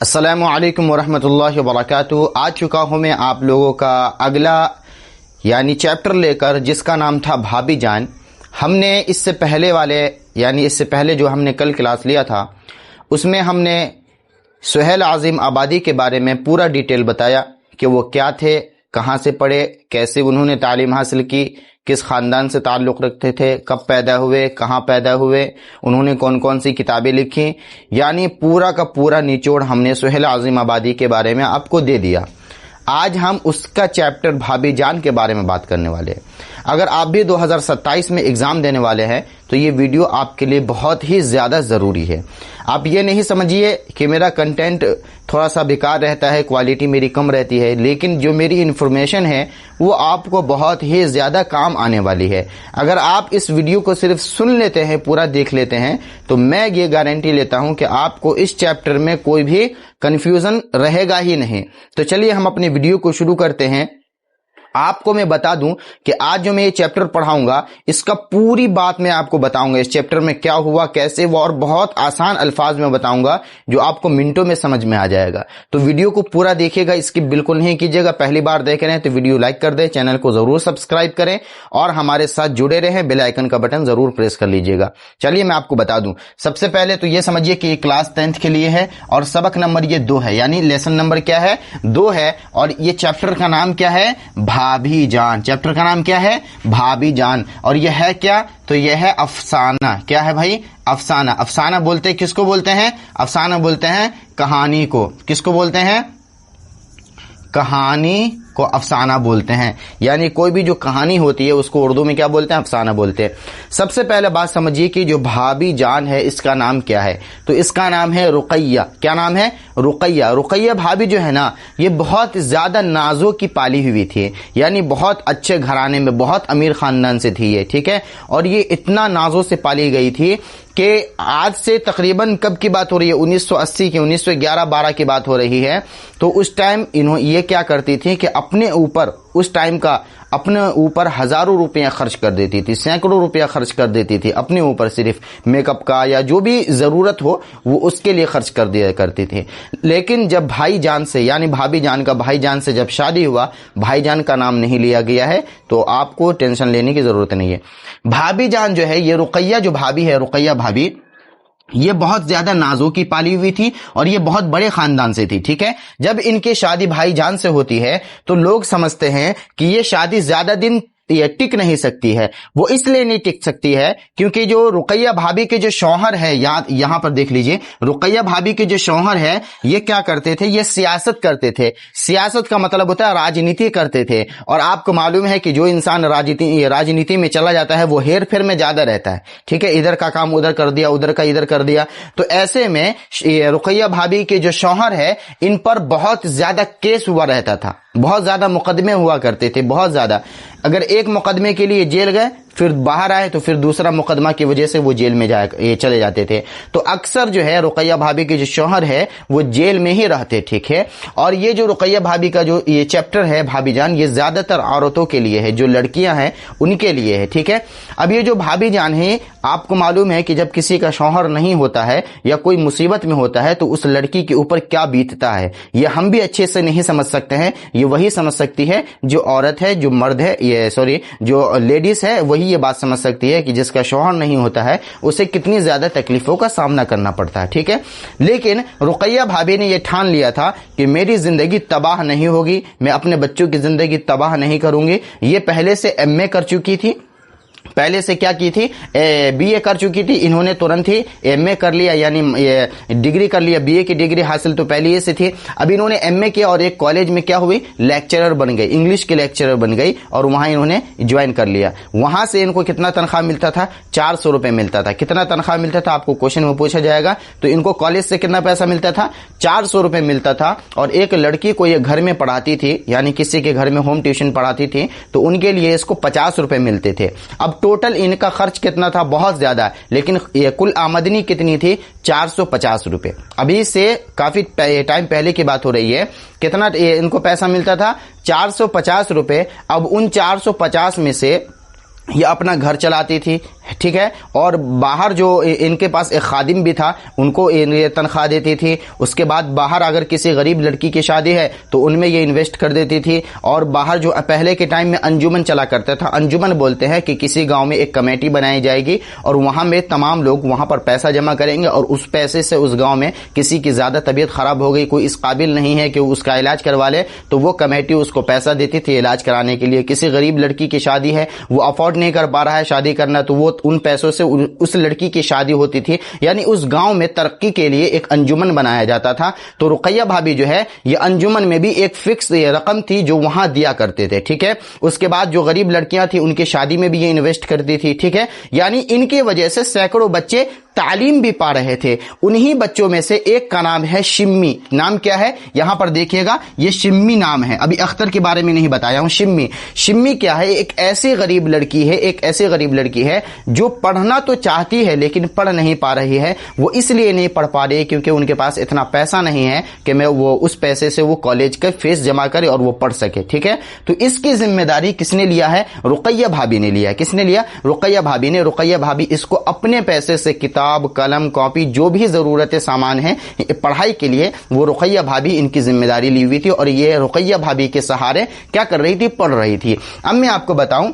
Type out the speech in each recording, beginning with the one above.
السلام علیکم ورحمۃ اللہ وبرکاتہ۔ آ چکا ہوں میں آپ لوگوں کا اگلا چیپٹر لے کر، جس کا نام تھا بھابھی جان۔ ہم نے اس سے پہلے جو ہم نے کل کلاس لیا تھا، اس میں ہم نے سہیل عظیم آبادی کے بارے میں پورا ڈیٹیل بتایا کہ وہ کیا تھے، کہاں سے پڑھے، کیسے انہوں نے تعلیم حاصل کی، کس خاندان سے تعلق رکھتے تھے، کب پیدا ہوئے، کہاں پیدا ہوئے، انہوں نے کون کون سی کتابیں لکھی، پورا کا پورا نچوڑ ہم نے سہیل عظیم آبادی کے بارے میں آپ کو دے دیا۔ آج ہم اس کا چیپٹر بھابھی جان کے بارے میں بات کرنے والے ہیں۔ اگر آپ بھی 2027 میں ایگزام دینے والے ہیں تو یہ ویڈیو آپ کے لیے بہت ہی زیادہ ضروری ہے۔ آپ یہ نہیں سمجھیے کہ میرا کنٹینٹ تھوڑا سا بیکار رہتا ہے، کوالٹی میری کم رہتی ہے، لیکن جو میری انفارمیشن ہے وہ آپ کو بہت ہی زیادہ کام آنے والی ہے۔ اگر آپ اس ویڈیو کو صرف سن لیتے ہیں، پورا دیکھ لیتے ہیں، تو میں یہ گارنٹی لیتا ہوں کہ آپ کو اس چیپٹر میں کوئی بھی کنفیوژن رہے گا ہی نہیں۔ تو چلیے ہم اپنی ویڈیو کو شروع کرتے ہیں۔ آپ کو میں بتا دوں کہ آج جو میں یہ چیپٹر پڑھاؤں گا، اس کا پوری بات میں آپ کو بتاؤں گا، اس چیپٹر میں کیا ہوا، کیسے ہوا، اور بہت آسان الفاظ میں بتاؤں گا جو آپ کو منٹوں میں سمجھ میں آ جائے گا۔ تو ویڈیو کو پورا دیکھیے گا، اس کی بالکل نہیں کیجیے گا۔ پہلی بار دیکھ رہے ہیں تو ویڈیو لائک کر دیں، چینل کو ضرور سبسکرائب کریں اور ہمارے ساتھ جڑے رہیں، بیل آئیکن کا بٹن ضرور پریس کر لیجیے گا۔ چلیے میں آپ کو بتا دوں، سب سے پہلے تو یہ سمجھیے کہ یہ کلاس 10 کے لیے ہے اور سبق نمبر یہ 2 ہے، لیسن نمبر کیا ہے، 2 ہے، اور یہ چیپٹر کا نام کیا ہے، بھابھی جان۔ چیپٹر کا نام کیا ہے، بھابھی جان، اور یہ ہے کیا، تو یہ ہے افسانہ۔ کیا ہے بھائی، افسانہ۔ افسانہ بولتے کس کو بولتے ہیں، افسانہ بولتے ہیں کہانی کو۔ کس کو بولتے ہیں، کہانی کو افسانہ بولتے ہیں۔ کوئی بھی جو کہانی ہوتی ہے اس کو اردو میں کیا بولتے ہیں، افسانہ بولتے ہیں۔ سب سے پہلے بات سمجھیے کہ جو بھابھی جان ہے اس کا نام کیا ہے، تو اس کا نام ہے رقیہ۔ کیا نام ہے، رقیہ۔ رقیہ بھابھی جو ہے نا، یہ بہت زیادہ نازوں کی پالی ہوئی تھی، بہت اچھے گھرانے میں، بہت امیر خاندان سے تھی یہ، ٹھیک ہے، اور یہ اتنا نازوں سے پالی گئی تھی کہ آج سے تقریباً کب کی بات ہو رہی ہے، 1980 کی، 1911-12 کی بات ہو رہی ہے۔ تو اس ٹائم یہ کیا کرتی تھی کہ اپنے اوپر ہزاروں روپیہ خرچ کر دیتی تھی، سینکڑوں روپیہ خرچ کر دیتی تھی اپنے اوپر، صرف میک اپ کا یا جو بھی ضرورت ہو وہ اس کے لیے خرچ کر دیا کرتی تھی۔ لیکن جب بھائی جان سے بھابھی جان کا بھائی جان سے جب شادی ہوا، بھائی جان کا نام نہیں لیا گیا ہے، تو آپ کو ٹینشن لینے کی ضرورت نہیں ہے۔ بھابھی جان جو ہے، یہ رقیہ جو بھابھی ہے، رقیہ بھابھی، یہ بہت زیادہ نازوں کی پالی ہوئی تھی اور یہ بہت بڑے خاندان سے تھی، ٹھیک ہے۔ جب ان کی شادی بھائی جان سے ہوتی ہے تو لوگ سمجھتے ہیں کہ یہ شادی زیادہ دن یہ ٹک نہیں سکتی ہے۔ وہ اس لیے نہیں ٹک سکتی ہے کیونکہ جو رقیہ بھابھی کے جو شوہر ہے، یہاں پر دیکھ لیجئے، رقیہ بھابھی کے جو شوہر ہے یہ کیا کرتے تھے، یہ سیاست کرتے تھے۔ سیاست کا مطلب ہوتا ہے راجنیتی کرتے تھے، اور آپ کو معلوم ہے کہ جو انسان راجنیتی میں چلا جاتا ہے وہ ہیر پھیر میں زیادہ رہتا ہے، ٹھیک ہے، ادھر کا کام ادھر کر دیا، ادھر کا ادھر کر دیا۔ تو ایسے میں رقیہ بھابھی کے جو شوہر ہے، ان پر بہت زیادہ کیس ہوا رہتا تھا، بہت زیادہ مقدمے ہوا کرتے تھے، بہت زیادہ۔ اگر ایک مقدمے کے لیے جیل گئے، پھر باہر آئے تو پھر دوسرا مقدمہ کی وجہ سے وہ جیل میں چلے جاتے تھے۔ تو اکثر جو ہے رقیہ بھابھی کے جو شوہر ہے وہ جیل میں ہی رہتے، ٹھیک ہے۔ اور یہ جو رقیہ بھابھی کا جو یہ چیپٹر ہے بھابھی جان، یہ زیادہ تر عورتوں کے لیے ہے، جو لڑکیاں ہیں ان کے لیے ہے، ٹھیک ہے۔ اب یہ جو بھابھی جان ہے، آپ کو معلوم ہے کہ جب کسی کا شوہر نہیں ہوتا ہے یا کوئی مصیبت میں ہوتا ہے تو اس لڑکی کے اوپر کیا بیتتا ہے، یہ ہم بھی اچھے سے نہیں سمجھ سکتے ہیں، یہ وہی سمجھ سکتی ہے جو عورت ہے، جو مرد ہے، جو لیڈیز ہے، وہی یہ بات سمجھ سکتی ہے کہ جس کا شوہر نہیں ہوتا ہے اسے کتنی زیادہ تکلیفوں کا سامنا کرنا پڑتا ہے، ٹھیک ہے۔ لیکن رقیہ بھابھی نے یہ ٹھان لیا تھا کہ میری زندگی تباہ نہیں ہوگی، میں اپنے بچوں کی زندگی تباہ نہیں کروں گی۔ یہ پہلے سے ایم اے کر چکی تھی، پہلے سے کیا کی تھی، بی اے کر چکی تھی، انہوں نے ترنت ہی ایم اے کر لیا، ڈگری کر لیا، بی اے کی ڈگری حاصل تو پہلے ہی سے تھی۔ اب انہوں نے ایم اے کیا اور ایک کالج میں کیا ہوئی، لیکچرر بن گئی، انگلش کے لیکچرر بن گئی، اور وہاں انہوں نے جوائن کر لیا۔ وہاں سے ان کو کتنا تنخواہ ملتا تھا، 400 روپے ملتا تھا۔ کتنا تنخواہ ملتا تھا آپ کو کوشچن میں پوچھا جائے گا، تو ان کو کالج سے کتنا پیسہ ملتا تھا، 400 روپے ملتا تھا۔ اور ایک لڑکی کو یہ گھر میں پڑھاتی تھی، کسی کے گھر میں ہوم ٹیوشن پڑھاتی تھی، تو ان کے لیے اس کو 50 روپے ملتے تھے۔ اب ٹوٹل ان کا خرچ کتنا تھا، بہت زیادہ، لیکن کل آمدنی کتنی تھی، 450 روپے۔ ابھی سے کافی ٹائم پہلے کی بات ہو رہی ہے، کتنا ان کو پیسہ ملتا تھا، 450 روپے۔ اب ان 450 میں سے یہ اپنا گھر چلاتی تھی، ٹھیک ہے، اور باہر جو ان کے پاس ایک خادم بھی تھا ان کو یہ تنخواہ دیتی تھی. اس کے بعد باہر اگر کسی غریب لڑکی کی شادی ہے تو ان میں یہ انویسٹ کر دیتی تھی. اور باہر جو پہلے کے ٹائم میں انجمن چلا کرتا تھا، انجمن بولتے ہیں کہ کسی گاؤں میں ایک کمیٹی بنائی جائے گی اور وہاں میں تمام لوگ وہاں پر پیسہ جمع کریں گے، اور اس پیسے سے اس گاؤں میں کسی کی زیادہ طبیعت خراب ہو گئی، کوئی اس قابل نہیں ہے کہ اس کا علاج کروا لے، تو وہ کمیٹی اس کو پیسہ دیتی تھی علاج کرانے کے لیے. کسی غریب لڑکی کی شادی ہے، وہ افورڈ نہیں کر پا رہا ہے شادی کرنا، تو وہ ان پیسوں سے اس لڑکی کی شادی ہوتی تھی. یعنی اس گاؤں میں ترقی کے لیے ایک انجمن بنایا جاتا تھا. تو رقیہ بھابی جو ہے یہ انجمن میں بھی ایک فکس رقم تھی جو وہاں دیا کرتے تھے، ٹھیک ہے. اس کے بعد جو غریب لڑکیاں تھیں ان کی شادی میں بھی یہ انویسٹ کرتی تھی، ٹھیک ہے. یعنی ان کی وجہ سے سینکڑوں بچے تعلیم بھی پا رہے تھے. انہی بچوں میں سے ایک کا نام ہے شمی. نام کیا ہے یہاں پر دیکھیے گا، یہ شمی نام ہے. ابھی اختر کے بارے میں نہیں بتایا ہوں. شمی کیا ہے؟ ایک ایسی غریب لڑکی ہے، ایک ایسی غریب لڑکی ہے جو پڑھنا تو چاہتی ہے لیکن پڑھ نہیں پا رہی ہے. وہ اس لیے نہیں پڑھ پا رہی کیونکہ ان کے پاس اتنا پیسہ نہیں ہے کہ وہ اس پیسے سے وہ کالج کا فیس جمع کرے اور وہ پڑھ سکے، ٹھیک ہے. تو اس کی ذمہ داری کس نے لیا ہے؟ رقیہ بھابی نے لیا. کس نے لیا؟ رقیہ بھابی نے. رقیہ بھابی اس کو اپنے پیسے سے کتاب، قلم، کاپی، جو بھی ضرورت سامان ہے پڑھائی کے لیے، وہ رقیہ بھابی ان کی ذمہ داری لی ہوئی تھی. اور یہ رقیہ بھابی کے سہارے کیا کر رہی تھی؟ پڑھ رہی تھی. اب میں آپ کو بتاؤں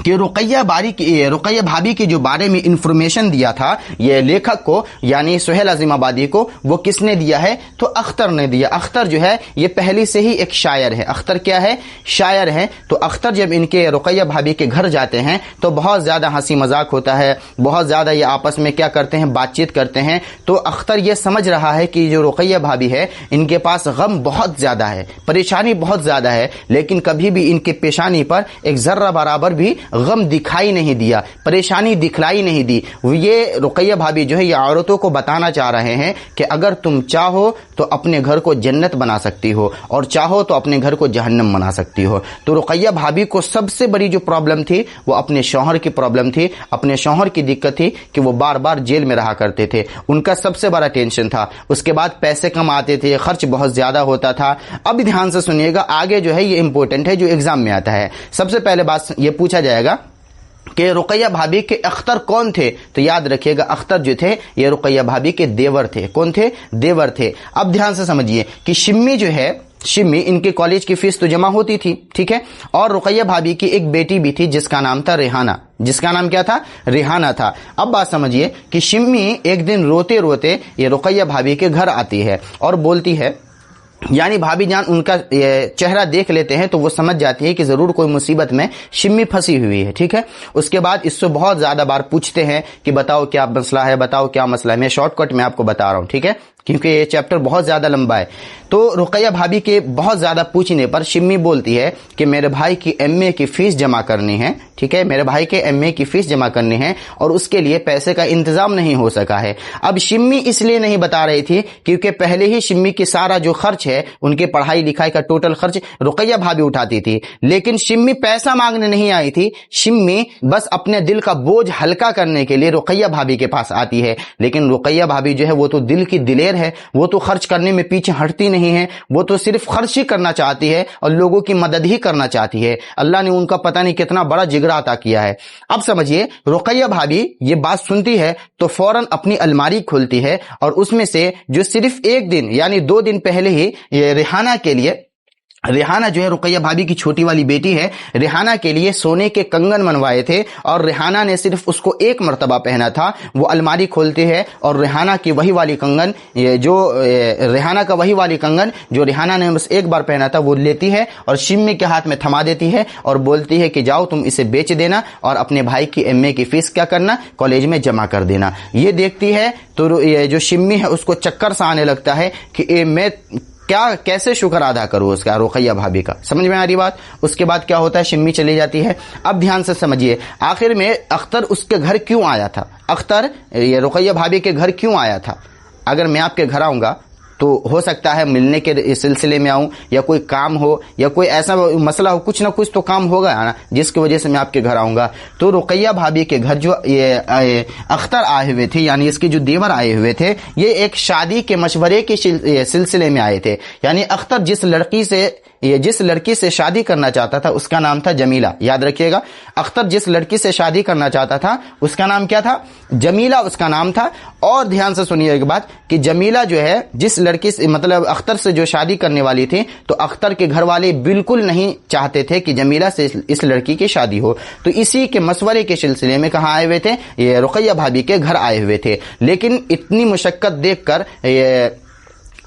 کہ رقیہ بھابی کے جو بارے میں انفارمیشن دیا تھا یہ لیکھک کو، یعنی سہیل عظیم آبادی کو، وہ کس نے دیا ہے؟ تو اختر نے دیا. اختر جو ہے یہ پہلے سے ہی ایک شاعر ہے. اختر کیا ہے؟ شاعر ہے. تو اختر جب ان کے رقیہ بھابی کے گھر جاتے ہیں تو بہت زیادہ ہنسی مذاق ہوتا ہے، بہت زیادہ یہ آپس میں کیا کرتے ہیں؟ بات چیت کرتے ہیں. تو اختر یہ سمجھ رہا ہے کہ جو رقیہ بھابی ہے ان کے پاس غم بہت زیادہ ہے، پریشانی بہت زیادہ ہے، لیکن کبھی بھی ان کے پیشانی پر ایک ذرہ برابر بھی غم دکھائی نہیں دیا، پریشانی دکھلائی نہیں دی. یہ رقیہ بھابی جو ہے یہ عورتوں کو بتانا چاہ رہے ہیں کہ اگر تم چاہو تو اپنے گھر کو جنت بنا سکتی ہو اور چاہو تو اپنے گھر کو جہنم بنا سکتی ہو. تو رقیہ بھابی کو سب سے بڑی جو پرابلم تھی وہ اپنے شوہر کی پرابلم تھی، اپنے شوہر کی دقت تھی کہ وہ بار بار جیل میں رہا کرتے تھے. ان کا سب سے بڑا ٹینشن تھا. اس کے بعد پیسے کم آتے تھے، خرچ بہت زیادہ ہوتا تھا. اب دھیان سے سنیے گا، آگے جو ہے یہ امپورٹنٹ ہے جو ایگزام میں آتا ہے. سب سے پہلے بات یہ پوچھا جائے گا کہ رقیہ بھابی کے اختر کون تھے؟ تو یاد رکھیے گا اختر جو تھے یہ رقیہ بھابی کے دیور تھے. کون تھے؟ دیور تھے. اب دھیان سے سمجھیے کہ شمی جو ہے، شمی ان کے کالج کی فیس تو جمع ہوتی تھی، ٹھیک ہے. اور رقیہ بھابی کی ایک بیٹی بھی تھی جس کا نام تھا ریحانہ. جس کا نام کیا تھا؟ ریحانہ تھا. اب بات سمجھیے کہ شمی ایک دن روتے روتے یہ رقیہ بھابی کے گھر آتی ہے اور بولتی ہے، یعنی بھابی جان ان کا چہرہ دیکھ لیتے ہیں تو وہ سمجھ جاتی ہے کہ ضرور کوئی مصیبت میں شمی پھنسی ہوئی ہے، ٹھیک ہے. اس کے بعد اس سے بہت زیادہ بار پوچھتے ہیں کہ بتاؤ کیا مسئلہ ہے، بتاؤ کیا مسئلہ ہے. میں شارٹ کٹ میں آپ کو بتا رہا ہوں، ٹھیک ہے، کیونکہ یہ چیپٹر بہت زیادہ لمبا ہے. تو رقیہ بھابی کے بہت زیادہ پوچھنے پر شمی بولتی ہے کہ میرے بھائی کی ایم اے کی فیس جمع کرنی ہے، ٹھیک ہے، میرے بھائی کے ایم اے کی فیس جمع کرنی ہے اور اس کے لیے پیسے کا انتظام نہیں ہو سکا ہے. اب شمی اس لیے نہیں بتا رہی تھی کیونکہ پہلے ہی شمی کی سارا جو خرچ ہے ان کے پڑھائی لکھائی کا ٹوٹل خرچ رقیہ بھابی اٹھاتی تھی. لیکن شمی پیسہ مانگنے نہیں آئی تھی، شمی بس اپنے دل کا بوجھ ہلکا کرنے کے لیے رقیہ بھابی کے پاس آتی ہے. لیکن رقیہ بھابی جو ہے وہ تو دل کی دلیر ہے، وہ تو خرچ کرنے میں پیچھے ہٹتی نہیں ہے، وہ تو صرف خرچ ہی کرنا چاہتی ہے اور لوگوں کی مدد ہی کرنا چاہتی ہے. اللہ نے ان کا پتہ نہیں کتنا بڑا جگرا عطا کیا ہے. اب سمجھیے رقیہ بھابی یہ بات سنتی ہے تو فوراً اپنی الماری کھولتی ہے اور اس میں سے جو صرف ایک دن یعنی 2 دن پہلے ہی یہ ریحانہ کے لیے، ریحانہ جو ہے رقیہ بھابی کی چھوٹی والی بیٹی ہے، ریحانہ کے لیے سونے کے کنگن منوائے تھے اور ریحانہ نے صرف اس کو ایک مرتبہ پہنا تھا. وہ الماری کھولتے ہیں اور ریحانہ کی وہی والی کنگن، جو ریحانہ کا وہی والی کنگن جو ریحانہ نے بس ایک بار پہنا تھا وہ لیتی ہے اور شمی کے ہاتھ میں تھما دیتی ہے اور بولتی ہے کہ جاؤ تم اسے بیچ دینا اور اپنے بھائی کی ایم اے کی فیس کیا کرنا؟ کالج میں جمع کر دینا. یہ دیکھتی ہے تو یہ جو شمی ہے اس کو چکر سا آنے لگتا ہے کہ میں کیسے شکر ادا کروں اس کا، رقیہ بھابی کا. سمجھ میں آ رہی بات؟ اس کے بعد کیا ہوتا ہے؟ شمی چلی جاتی ہے. اب دھیان سے سمجھیے آخر میں اختر اس کے گھر کیوں آیا تھا؟ اختر یہ رقیہ بھابی کے گھر کیوں آیا تھا؟ اگر میں آپ کے گھر آؤں گا تو ہو سکتا ہے ملنے کے سلسلے میں آؤں یا کوئی کام ہو یا کوئی ایسا مسئلہ ہو, کچھ نہ کچھ تو کام ہوگا نا جس کی وجہ سے میں آپ کے گھر آؤں گا. تو رقیہ بھابھی کے گھر جو اختر آئے ہوئے تھے, یعنی اس کے جو دیور آئے ہوئے تھے, یہ ایک شادی کے مشورے کے سلسلے میں آئے تھے. یعنی اختر جس لڑکی سے شادی کرنا چاہتا تھا اس کا نام تھا جمیلہ. یاد رکھیے گا, اختر جس لڑکی سے شادی کرنا چاہتا تھا اس کا نام کیا تھا؟ جمیلہ اس کا نام تھا. اور دھیان سے سنیے ایک بات کہ جمیلہ جو ہے جس لڑکی سے مطلب اختر سے جو شادی کرنے والی تھی, تو اختر کے گھر والے بالکل نہیں چاہتے تھے کہ جمیلہ سے اس لڑکی کی شادی ہو. تو اسی کے مشورے کے سلسلے میں کہاں آئے ہوئے تھے؟ یہ رقیہ بھابھی کے گھر آئے ہوئے تھے. لیکن اتنی مشقت دیکھ کر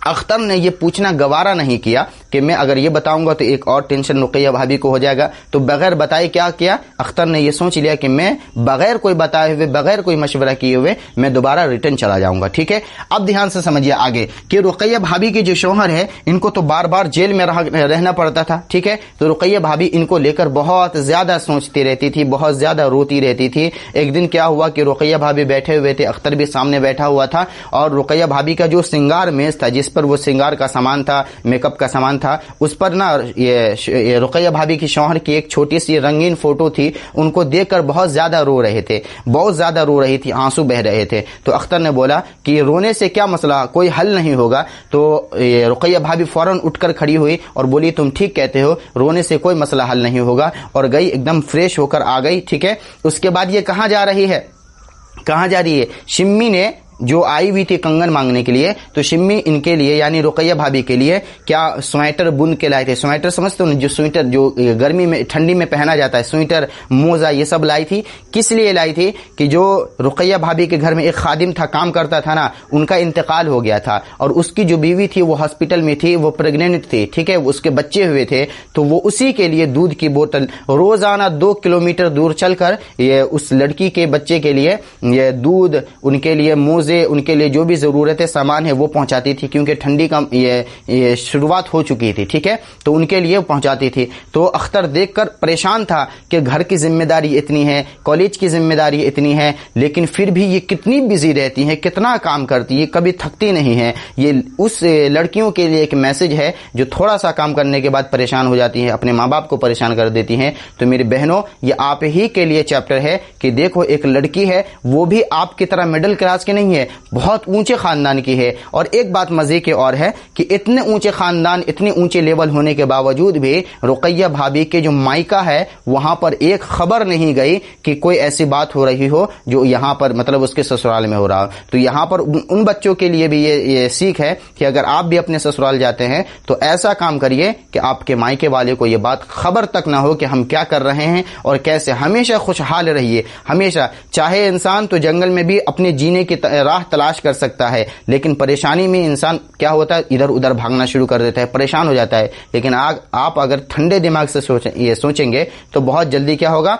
اختر نے یہ پوچھنا گوارا نہیں کیا کہ میں اگر یہ بتاؤں گا تو ایک اور ٹینشن رقیہ بھابھی کو ہو جائے گا. تو بغیر بتائے کیا کیا اختر نے یہ سوچ لیا کہ میں بغیر کوئی بتائے ہوئے, بغیر کوئی مشورہ کیے ہوئے میں دوبارہ ریٹرن چلا جاؤں گا. ٹھیک ہے, اب دھیان سے سمجھیے آگے کہ رقیہ بھابھی کے جو شوہر ہے ان کو تو بار بار جیل میں رہنا پڑتا تھا. ٹھیک ہے, تو رقیہ بھابھی ان کو لے کر بہت زیادہ سوچتی رہتی تھی, بہت زیادہ روتی رہتی تھی. ایک دن کیا ہوا کہ رقیہ بھابھی بیٹھے ہوئے تھے, اختر بھی سامنے بیٹھا ہوا تھا, اور رقیہ بھابھی کا جو سنگار میز تھا جس پر وہ سنگار کا سامان تھا, میک اپ کا سامان تھا, اس پر یہ رقیہ بھابھی کی شوہر کی ایک چھوٹی سی رنگین فوٹو تھی. ان کو دیکھ کر بہت زیادہ رو رہے تھے, بہت زیادہ رو رہی تھی, آنسو بہ رہے تھے. تو اختر نے بولا کہ رونے سے کیا مسئلہ, کوئی حل نہیں ہوگا. تو رقیہ بھابھی فوراً اٹھ کر کھڑی ہوئی اور بولی تم ٹھیک کہتے ہو, رونے سے کوئی مسئلہ حل نہیں ہوگا, اور گئی ایک دم فریش ہو کر آ گئی. ٹھیک ہے, اس کے بعد یہ کہاں جا رہی ہے, کہاں جا رہی ہے؟ شمی نے جو آئی ہوئی تھی کنگن مانگنے کے لیے, تو شمی ان کے لیے یعنی رقیہ بھابھی کے لیے کیا سویٹر بن کے لائے تھے. سویٹر سمجھتے ہو, جو سویٹر جو گرمی میں ٹھنڈی میں پہنا جاتا ہے, سویٹر, موزہ, یہ سب لائی تھی. کس لیے لائی تھی؟ کہ جو رقیہ بھابھی کے گھر میں ایک خادم تھا, کام کرتا تھا نا, ان کا انتقال ہو گیا تھا, اور اس کی جو بیوی تھی وہ ہاسپٹل میں تھی, وہ پریگننٹ تھی. ٹھیک ہے, اس کے بچے ہوئے تھے, تو وہ اسی کے لیے دودھ کی بوتل روزانہ 2 کلومیٹر دور چل کر یہ اس لڑکی کے بچے کے لیے یہ دودھ, ان کے لیے موزے, ان کے لیے جو بھی ضرورت سامان ہے وہ پہنچاتی تھی, کیونکہ ٹھنڈی کا یہ شروعات ہو چکی تھی. ٹھیک ہے, تو ان کے لیے پہنچاتی تھی. تو اختر دیکھ کر پریشان تھا کہ گھر کی ذمہ داری اتنی ہے, کالج کی ذمہ داری اتنی ہے, لیکن پھر بھی یہ کتنی بزی رہتی ہیں, کتنا کام کرتی ہے, کبھی تھکتی نہیں ہے. یہ اس لڑکیوں کے لیے ایک میسج ہے جو تھوڑا سا کام کرنے کے بعد پریشان ہو جاتی ہیں, اپنے ماں باپ کو پریشان کر دیتی ہیں. تو میری بہنوں, یہ آپ ہی کے لیے چیپٹر ہے کہ دیکھو ایک لڑکی ہے, وہ بھی آپ کی طرح مڈل کلاس کی نہیں ہے, بہت اونچے خاندان کی ہے. اور ایک بات مزے کی اور ہے کہ اتنے اونچے خاندان, اتنے اونچے لیول ہونے کے باوجود بھی رقیہ بھابھی کے جو مائکہ ہے وہاں پر ایک خبر نہیں گئی کہ کوئی ایسی بات ہو رہی ہو جو یہاں پر مطلب اس کے سسرال میں ہو رہا. تو یہاں پر ان بچوں کے لیے بھی یہ سیکھ ہے کہ اگر آپ بھی اپنے سسرال جاتے ہیں تو ایسا کام کریے کہ آپ کے مائکے والے کو یہ بات خبر تک نہ ہو کہ ہم کیا کر رہے ہیں اور کیسے. ہمیشہ خوشحال رہیے, ہمیشہ. چاہے انسان تو جنگل میں بھی اپنے جینے کی راہ تلاش کر سکتا ہے, لیکن پریشانی میں انسان کیا ہوتا ہے, ادھر ادھر بھاگنا شروع کر دیتا ہے, پریشان ہو جاتا ہے. لیکن آپ اگر ٹھنڈے دماغ سے سوچیں گے تو بہت جلدی کیا ہوگا,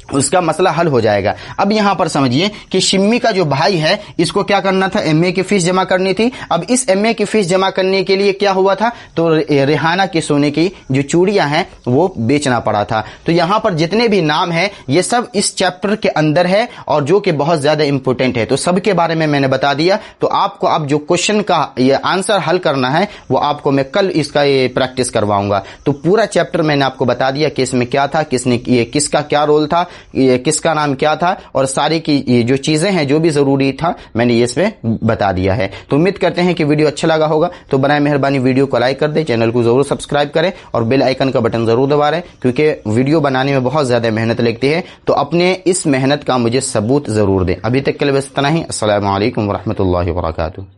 اس کا مسئلہ حل ہو جائے گا. اب یہاں پر سمجھیے کہ شمی کا جو بھائی ہے اس کو کیا کرنا تھا, ایم اے کی فیس جمع کرنی تھی. اب اس ایم اے کی فیس جمع کرنے کے لیے کیا ہوا تھا, تو ریحانہ کے سونے کی جو چوڑیاں ہیں وہ بیچنا پڑا تھا. تو یہاں پر جتنے بھی نام ہیں یہ سب اس چیپٹر کے اندر ہے, اور جو کہ بہت زیادہ امپورٹنٹ ہے. تو سب کے بارے میں نے بتا دیا. تو آپ کو اب جو کوشچن کا یہ آنسر حل کرنا ہے وہ آپ کو میں کل اس کا یہ پریکٹس کرواؤں گا. تو پورا چیپٹر میں نے آپ کو بتا دیا کہ اس میں کیا تھا, کس کا کیا رول تھا, یہ کس کا نام کیا تھا, اور ساری کی جو چیزیں ہیں جو بھی ضروری تھا میں نے اس میں بتا دیا ہے. تو امید کرتے ہیں کہ ویڈیو اچھا لگا ہوگا. تو برائے مہربانی ویڈیو کو لائک کر دیں, چینل کو ضرور سبسکرائب کریں, اور بیل آئیکن کا بٹن ضرور دبا رہے, کیونکہ ویڈیو بنانے میں بہت زیادہ محنت لگتی ہے. تو اپنے اس محنت کا مجھے ثبوت ضرور دیں. ابھی تک کے لیے بس اتنا ہی. السلام علیکم ورحمۃ اللہ وبرکاتہ.